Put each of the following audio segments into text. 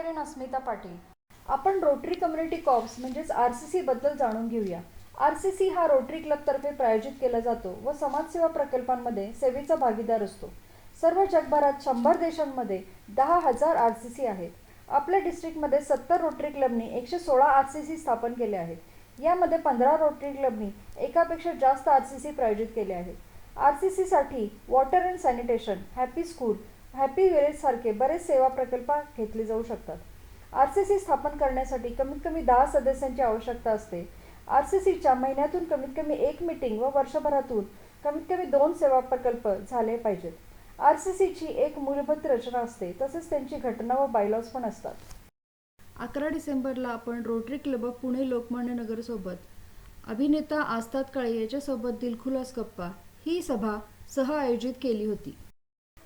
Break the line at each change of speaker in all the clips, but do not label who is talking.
Rotarian अस्मिता पाटील। आपण rotary community corps म्हणजेच RCC बद्दल जाणून घेऊया। RCC हा रोटरी क्लब तर्फे प्रायोजित केला जातो व समाजसेवा प्रकल्पांमध्ये सेवेचा भागीदार असतो। सर्व जगभरात 100 देशांमध्ये 10,000 RCC आहेत। आपल्या डिस्ट्रिक्टमध्ये 70 रोटरी क्लबनी 116 RCC स्थापन केले आहेत। यामध्ये 15 रोटरी क्लबनी एकापेक्षा जास्त RCC प्रायोजित केले आहेत। RCC साठी water and sanitation, happy school, happy village सारखे बरेच सेवा प्रकल्प घेतले जाऊ शकतात। RCC स्थापन करण्यासाठी कमीत कमी 10 सदस्यांची आवश्यकता असते। RCCच्या महिन्यातून कमीत कमी 1 मीटिंग व वर्षभरातून कमीत कमी 2 सेवा प्रकल्प झाले पाहिजेत। RCCची एक मूलभूत रचना असते, तसेच त्यांची घटना व बायलॉज पण असतात।
11 डिसेंबरला आपण rotary club of Pune Lokmanya Nagar सोबत अभिनेता आस्ताद काळे याच्यासोबत दिलखुलास गप्पा ही सभा आयोजित केली होती।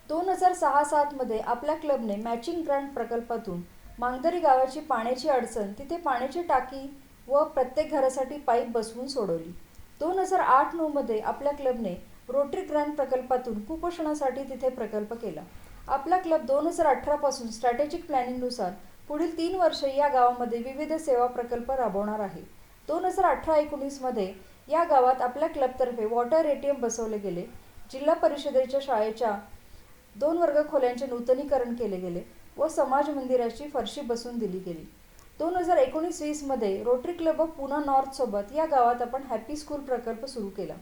2006-07 मध्ये आपल्या क्लबने मॅचिंग ग्रांट प्रकल्पातून मांगदरी गावाची पाण्याची अडचण, तिथे पाण्याची टाकी व प्रत्येक घरासाठी पाईप बसवून सोडवली। 2008-09 मध्ये आपल्या क्लबने रोटरी ग्रांट प्रकल्पातून कुपोषणासाठी तिथे प्रकल्प केला। आपला क्लब 2018 पासून स्ट्रॅटेजिक प्लॅनिंगनुसार पुढील 3 वर्षे या गावामध्ये विविध सेवा प्रकल्प राबवणार आहे। 2018-19 मध्ये या गावात आपल्या क्लबतर्फे वॉटर ATM बसवले गेले। जिल्हा परिषदेच्या शाळेच्या 2 वर्गखोल्यांचे नूतनीकरण केले गेले व समाज मंदिराची फरशी बसवून दिली गेली। 2019-20 मध्ये rotary club of Pune north सोबत या गावात आपण हॅपी स्कूल प्रकल्प सुरू केला।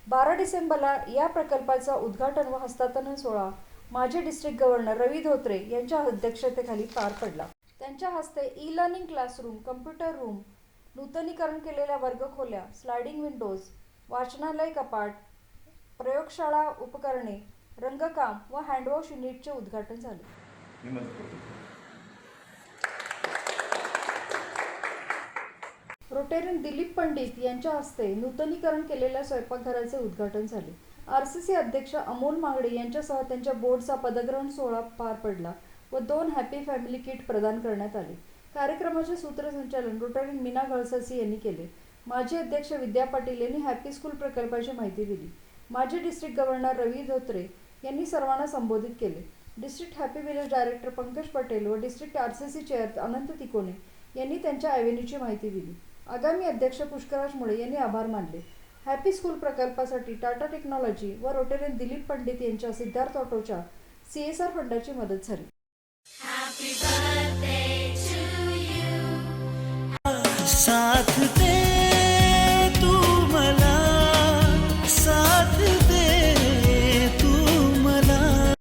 12 डिसेंबरला या प्रकल्पाचा उद्घाटन व हस्तांतरण सोहळा माजी डिस्ट्रिक्ट गव्हर्नर रवी धोत्रे यांच्या अध्यक्षतेखाली पार पडला। त्यांच्या हस्ते ई-लर्निंग क्लासरूम, कम्प्युटर रूम, नूतनीकरण केलेल्या वर्गखोल्या, स्लायडिंग विंडोज, वाचनालय कपाट, प्रयोगशाळा उपकरणे, रंगकाम व हँडवॉश युनिटचे उद्घाटन झाले। रोटेरियन दिलीप पंडित यांच्या हस्ते नूतनीकरण केलेल्या स्वयंपाकघराचे उद्घाटन झाले। RCC अध्यक्ष अमोल मांगडे यांच्यासह त्यांच्या बोर्डचा पदग्रहण सोहळा पार पडला व 2 हॅपी फॅमिली किट प्रदान करण्यात आले। कार्यक्रमाचे सूत्रसंचालन रोटेरियन मीना गळससी यांनी केले। माजी अध्यक्ष विद्या पाटील यांनी हॅपी स्कूल प्रकल्पाची माहिती दिली। माजी डिस्ट्रिक्ट गव्हर्नर रवी धोत्रे यांनी सर्वांना संबोधित केले। District happy village director Pankaj Patel व डिस्ट्रिक्ट RCC चेअर अनंत तिकोने यांनी त्यांच्या ॲव्हेन्यूची माहिती दिली। आगामी अध्यक्ष पुष्कराज मुळे यांनी आभार मानले। हॅपी स्कूल प्रकल्पासाठी टाटा टेक्नॉलॉजी व रोटेरियन दिलीप पंडित यांच्या सिद्धार्थ ऑटोच्या CSR फंडाची मदत झाली।
साथ दे तू मला, साथ दे तू मला।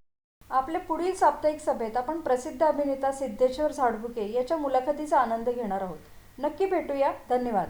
आपल्या पुढील साप्ताहिक सभेत आपण प्रसिद्ध अभिनेता सिद्धेश्वर झाडबुके याच्या मुलाखतीचा आनंद घेणार आहोत। नक्की भेटूया। धन्यवाद।